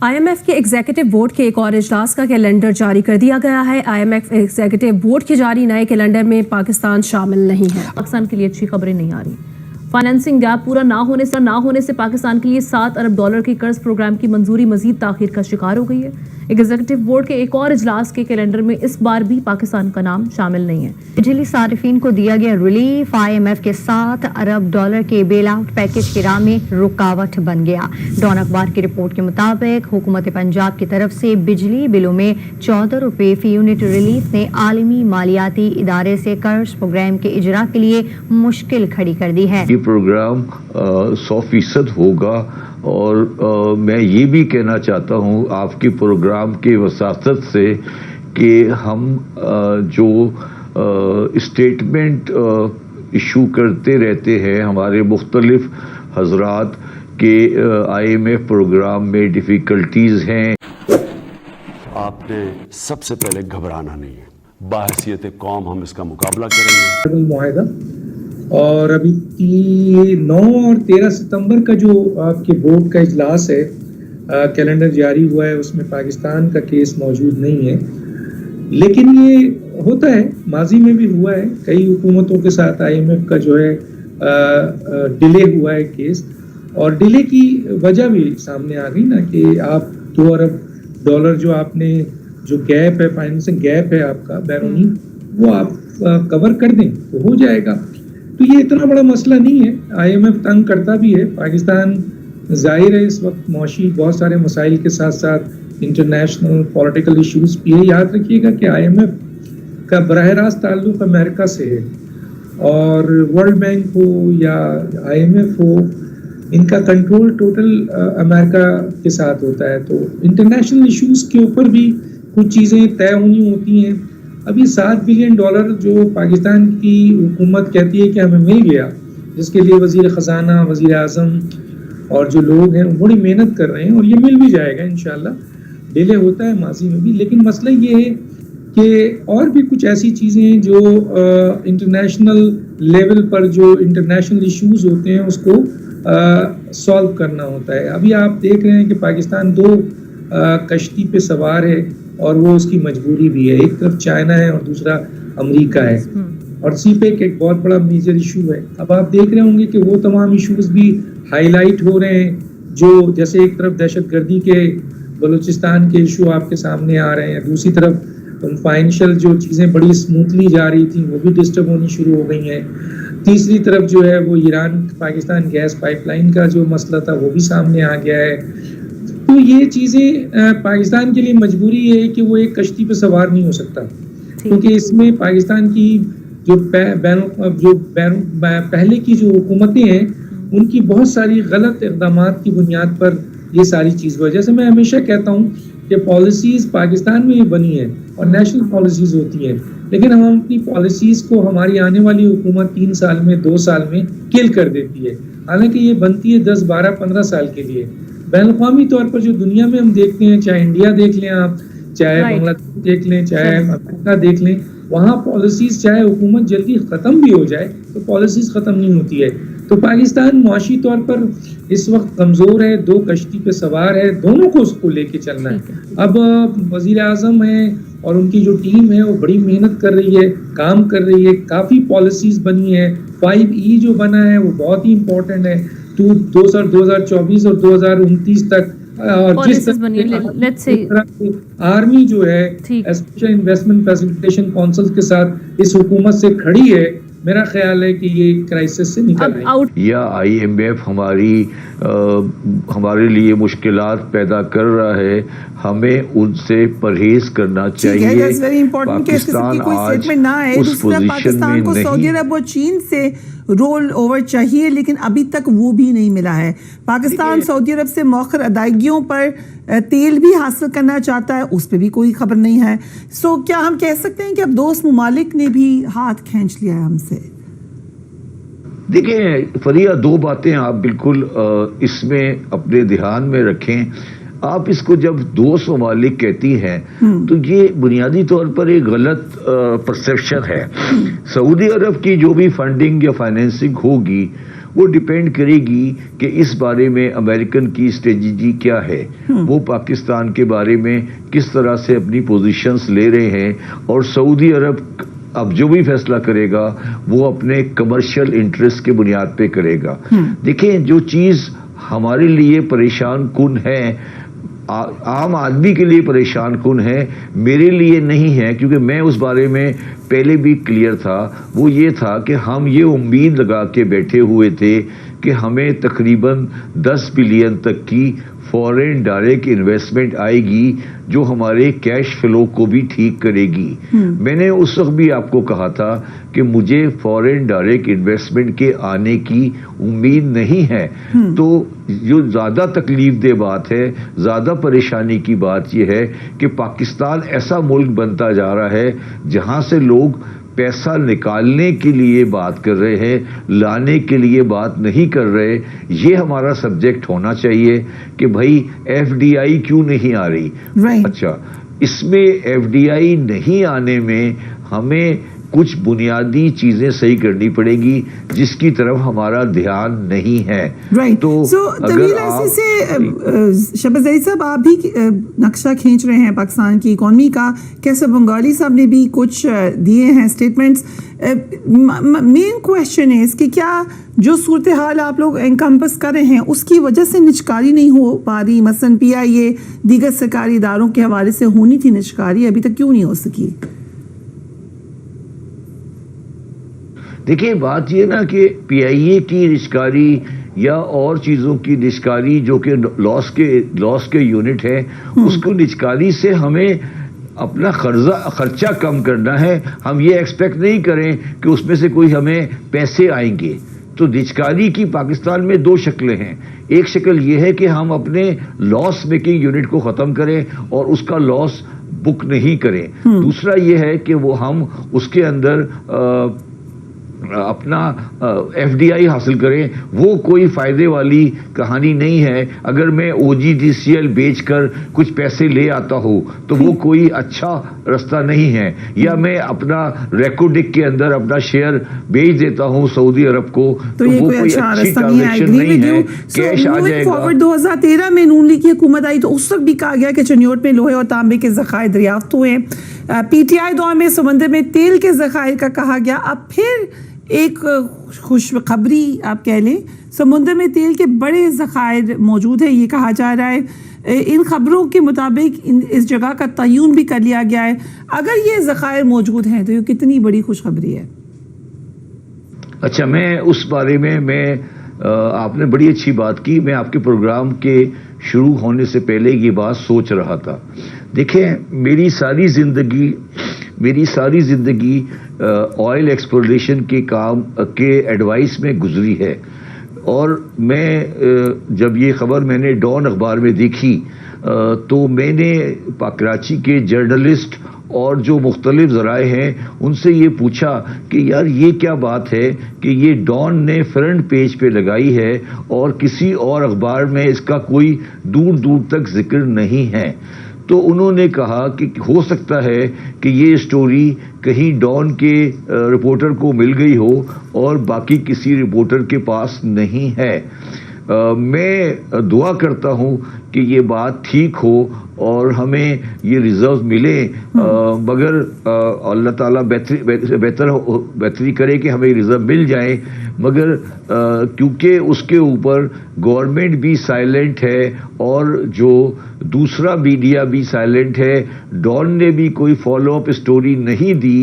IMF کے executive board کے ایک اور اجلاس کا کیلنڈر جاری کر دیا گیا ہے۔ IMF ایگزیکٹو بورڈ کے جاری نئے کیلنڈر میں پاکستان شامل نہیں ہے۔ پاکستان کے لیے اچھی خبریں نہیں آ رہی۔ فائنینسنگ گیپ پورا نہ ہونے سے پاکستان کے لیے $7 ارب کے قرض پروگرام کی منظوری مزید تاخیر کا شکار ہو گئی ہے۔ ایگزیکٹو بورڈ کے ایک اور اجلاس کے کیلنڈر میں اس بار بھی پاکستان کا نام شامل نہیں ہے۔ بجلی صارفین کو دیا گیا ریلیف IMF کے $7 ارب کے بیل آؤٹ پیکج کی راہ میں رکاوٹ بن گیا۔ ڈان اخبار کی رپورٹ کے مطابق حکومت پنجاب کی طرف سے بجلی بلوں میں ₹14 فی یونٹ ریلیف نے عالمی مالیاتی ادارے سے قرض پروگرام کے اجرا کے لیے مشکل کھڑی کر دی ہے۔ یہ پروگرام 100% ہوگا اور میں یہ بھی کہنا چاہتا ہوں آپ کے پروگرام کے وساطت سے کہ ہم جو اسٹیٹمنٹ ایشو کرتے رہتے ہیں ہمارے مختلف حضرات کے IMF پروگرام میں ڈیفیکلٹیز ہیں۔ آپ نے سب سے پہلے گھبرانا نہیں ہے، باحثیت قوم ہم اس کا مقابلہ کریں گے۔ معاہدہ اور ابھی 9 اور 13 ستمبر کا جو آپ کے بورڈ کا اجلاس ہے کیلنڈر جاری ہوا ہے، اس میں پاکستان کا کیس موجود نہیں ہے، لیکن یہ ہوتا ہے، ماضی میں بھی ہوا ہے، کئی حکومتوں کے ساتھ IMF کا جو ہے ڈیلے ہوا ہے کیس، اور ڈیلے کی وجہ بھی سامنے آ گئی نا کہ آپ $2 ارب جو آپ نے جو گیپ ہے، فائنینسنگ گیپ ہے آپ کا بیرونی، وہ آپ کور کر دیں تو ہو جائے گا۔ تو یہ اتنا بڑا مسئلہ نہیں ہے۔ IMF تنگ کرتا بھی ہے، پاکستان ظاہر ہے اس وقت معاشی بہت سارے مسائل کے ساتھ ساتھ انٹرنیشنل پولیٹیکل ایشوز بھی ہے۔ یاد رکھیے گا کہ IMF کا براہ راست تعلق امریکہ سے ہے، اور ورلڈ بینک ہو یا IMF ہو، ان کا کنٹرول ٹوٹل امریکہ کے ساتھ ہوتا ہے، تو انٹرنیشنل ایشوز کے اوپر بھی کچھ چیزیں طے ہونی ہوتی ہیں۔ ابھی $7 بلین جو پاکستان کی حکومت کہتی ہے کہ ہمیں مل گیا، جس کے لیے وزیر خزانہ، وزیر اعظم اور جو لوگ ہیں بڑی محنت کر رہے ہیں، اور یہ مل بھی جائے گا انشاءاللہ۔ ڈیلے ہوتا ہے ماضی میں بھی، لیکن مسئلہ یہ ہے کہ اور بھی کچھ ایسی چیزیں ہیں جو انٹرنیشنل لیول پر جو انٹرنیشنل ایشوز ہوتے ہیں اس کو سالو کرنا ہوتا ہے۔ ابھی آپ دیکھ رہے ہیں کہ پاکستان 2 کشتی پہ سوار ہے، اور وہ اس کی مجبوری بھی ہے، ایک طرف چائنا ہے اور دوسرا امریکہ ہے، اور سی پیک ایک بہت بڑا میجر ایشو ہے۔ اب آپ دیکھ رہے ہوں گے کہ وہ تمام ایشوز بھی ہائی لائٹ ہو رہے ہیں، جو جیسے ایک طرف دہشت گردی کے بلوچستان کے ایشو آپ کے سامنے آ رہے ہیں، دوسری طرف فائنینشیل جو چیزیں بڑی اسموتھلی جا رہی تھیں وہ بھی ڈسٹرب ہونی شروع ہو گئی ہیں، تیسری طرف جو ہے وہ Iran Pakistan gas pipeline کا جو مسئلہ تھا وہ بھی سامنے آ گیا ہے۔ تو یہ چیزیں پاکستان کے لیے مجبوری ہے کہ وہ ایک کشتی پہ سوار نہیں ہو سکتا، کیونکہ اس میں پاکستان کی جو پہلے کی جو حکومتیں ہیں ان کی بہت ساری غلط اقدامات کی بنیاد پر یہ ساری چیز ہوئی۔ جیسے میں ہمیشہ کہتا ہوں کہ پالیسیز پاکستان میں بھی بنی ہیں اور نیشنل پالیسیز ہوتی ہیں، لیکن ہم اپنی پالیسیز کو ہماری آنے والی حکومت 3 سال میں 2 سال میں کل کر دیتی ہے، حالانکہ یہ بنتی ہے 10 12 15 سال کے لیے۔ بین الاقوامی طور پر جو دنیا میں ہم دیکھتے ہیں، چاہے انڈیا دیکھ لیں آپ، چاہے بنگلہ دیش دیکھ لیں، چاہے امریکہ دیکھ لیں، وہاں پالیسیز چاہے حکومت جلدی ختم بھی ہو جائے تو پالیسیز ختم نہیں ہوتی ہے۔ تو پاکستان معاشی طور پر اس وقت کمزور ہے، 2 کشتی پہ سوار ہے، دونوں کو اس کو لے کے چلنا ہے۔ اب وزیر اعظم ہیں اور ان کی جو ٹیم ہے وہ بڑی محنت کر رہی ہے، کام کر رہی ہے، کافی پالیسیز بنی ہے۔ 5E جو بنا ہے وہ بہت ہی امپورٹنٹ ہے، 2024 اور 2029 تک، اور جس طرح آرمی جو ہے اسپیشل انویسٹمنٹ فیسیلیٹیشن کونسل کے ساتھ اس حکومت سے کھڑی ہے، میرا خیال ہے کہ یہ کرائسس سے نکل رہی ہے۔ یا IMF ہمارے لیے مشکلات پیدا کر رہا ہے، ہمیں ان سے پرہیز کرنا چاہیے۔ پاکستان آج اس پوزیشن میں نہیں۔ سعودی عرب اور چین سے رول اوور چاہیے، لیکن ابھی تک وہ بھی نہیں ملا ہے۔ پاکستان سعودی عرب سے مؤخر ادائیگیوں پر تیل بھی حاصل کرنا چاہتا ہے، اس پہ بھی کوئی خبر نہیں ہے۔ سو کیا ہم کہہ سکتے ہیں کہ اب دوست ممالک نے بھی ہاتھ کھینچ لیا ہے ہم سے؟ دیکھیں فریہ، 2 باتیں آپ بالکل اس میں اپنے دھیان میں رکھیں۔ آپ اس کو جب دوست ممالک کہتی ہیں تو یہ بنیادی طور پر ایک غلط پرسیپشن ہے۔ سعودی عرب کی جو بھی فنڈنگ یا فائنینسنگ ہوگی وہ ڈیپینڈ کرے گی کہ اس بارے میں امریکن کی اسٹریٹجی کیا ہے، وہ پاکستان کے بارے میں کس طرح سے اپنی پوزیشنز لے رہے ہیں، اور سعودی عرب اب جو بھی فیصلہ کرے گا وہ اپنے کمرشل انٹرسٹ کے بنیاد پہ کرے گا۔ دیکھیں، جو چیز ہمارے لیے پریشان کن ہے، عام آدمی کے لیے پریشان کن ہے، میرے لیے نہیں ہے، کیونکہ میں اس بارے میں پہلے بھی کلیئر تھا۔ وہ یہ تھا کہ ہم یہ امید لگا کے بیٹھے ہوئے تھے کہ ہمیں تقریباً 10 بلین تک کی فورن ڈائریکٹ انویسٹمنٹ آئے گی جو ہمارے کیش فلو کو بھی ٹھیک کرے گی۔ میں نے اس وقت بھی آپ کو کہا تھا کہ مجھے فورن ڈائریکٹ انویسٹمنٹ کے آنے کی امید نہیں ہے۔ تو جو زیادہ تکلیف دہ بات ہے، زیادہ پریشانی کی بات یہ ہے کہ پاکستان ایسا ملک بنتا جا رہا ہے جہاں سے لوگ پیسہ نکالنے کے لیے بات کر رہے ہیں، لانے کے لیے بات نہیں کر رہے۔ یہ ہمارا سبجیکٹ ہونا چاہیے کہ بھائی ایف ڈی آئی کیوں نہیں آ رہی۔ اچھا، اس میں ایف ڈی آئی نہیں آنے میں ہمیں کچھ بنیادی چیزیں صحیح کرنی پڑے گی جس کی طرف ہمارا دھیان نہیں ہے۔ تو طویل عرصے سے شہباز ظہیر صاحب آپ بھی نقشہ کھینچ رہے ہیں پاکستان کی اکانومی کا، کیسے بنگالی صاحب نے بھی کچھ دیے ہیں اسٹیٹمنٹس۔ مین کویشچن ہے کہ کیا جو صورتحال آپ لوگ انکمپس کر رہے ہیں اس کی وجہ سے نچکاری نہیں ہو پا رہی؟ مثلاً پی آئی اے دیگر سرکاری اداروں کے حوالے سے ہونی تھی نچکاری، ابھی تک کیوں نہیں ہو سکی؟ دیکھیں، بات یہ نا کہ پی آئی اے کی نچکاری یا اور چیزوں کی نچکاری جو کہ لاس کے یونٹ ہے، اس کو نچکاری سے ہمیں اپنا خرچہ کم کرنا ہے۔ ہم یہ ایکسپیکٹ نہیں کریں کہ اس میں سے کوئی ہمیں پیسے آئیں گے۔ تو نچکاری کی پاکستان میں 2 شکلیں ہیں۔ ایک شکل یہ ہے کہ ہم اپنے لاس میکنگ یونٹ کو ختم کریں اور اس کا لاس بک نہیں کریں۔ دوسرا یہ ہے کہ وہ ہم اس کے اندر اپنا ایف ڈی آئی حاصل کریں۔ وہ کوئی فائدے والی کہانی نہیں ہے۔ اگر میں او جی ڈی سی ایل بیچ کر کچھ پیسے لے آتا ہوں تو وہ کوئی اچھا رستہ نہیں ہے، یا میں اپنا ریکوڈک کے اندر اپنا شیئر بیچ دیتا ہوں سعودی عرب کو تو وہ کوئی اچھی ٹرانزیکشن نہیں ہے، کیش آ جائے گا۔ 2013 میں نون لیگ کی حکومت آئی تو اس وقت بھی کہا گیا کہ چنیوٹ میں لوہے اور تانبے کے ذخائر دریافت ہوئے ہیں۔ پی ٹی آئی دور میں سمندر میں تیل کے ذخائر کا کہا گیا۔ اب پھر ایک خوشخبری آپ کہہ لیں، سمندر میں تیل کے بڑے ذخائر موجود ہیں، یہ کہا جا رہا ہے۔ ان خبروں کے مطابق اس جگہ کا تعین بھی کر لیا گیا ہے۔ اگر یہ ذخائر موجود ہیں تو یہ کتنی بڑی خوشخبری ہے؟ اچھا، میں اس بارے میں آپ نے بڑی اچھی بات کی۔ میں آپ کے پروگرام کے شروع ہونے سے پہلے یہ بات سوچ رہا تھا۔ دیکھیں، میری ساری زندگی آئل ایکسپلوریشن کے کام کے ایڈوائس میں گزری ہے، اور میں جب یہ خبر میں نے ڈان اخبار میں دیکھی تو میں نے کراچی کے جرنلسٹ اور جو مختلف ذرائع ہیں ان سے یہ پوچھا کہ یار یہ کیا بات ہے کہ یہ ڈان نے فرنٹ پیج پہ لگائی ہے اور کسی اور اخبار میں اس کا کوئی دور دور تک ذکر نہیں ہے۔ تو انہوں نے کہا کہ ہو سکتا ہے کہ یہ اسٹوری کہیں ڈان کے رپورٹر کو مل گئی ہو اور باقی کسی رپورٹر کے پاس نہیں ہے۔ میں دعا کرتا ہوں کہ یہ بات ٹھیک ہو اور ہمیں یہ ریزرو ملے، مگر اللہ تعالیٰ بہتری کرے کہ ہمیں ریزرو مل جائیں، مگر کیونکہ اس کے اوپر گورنمنٹ بھی سائلنٹ ہے اور جو دوسرا میڈیا بھی سائلنٹ ہے، ڈان نے بھی کوئی فالو اپ اسٹوری نہیں دی۔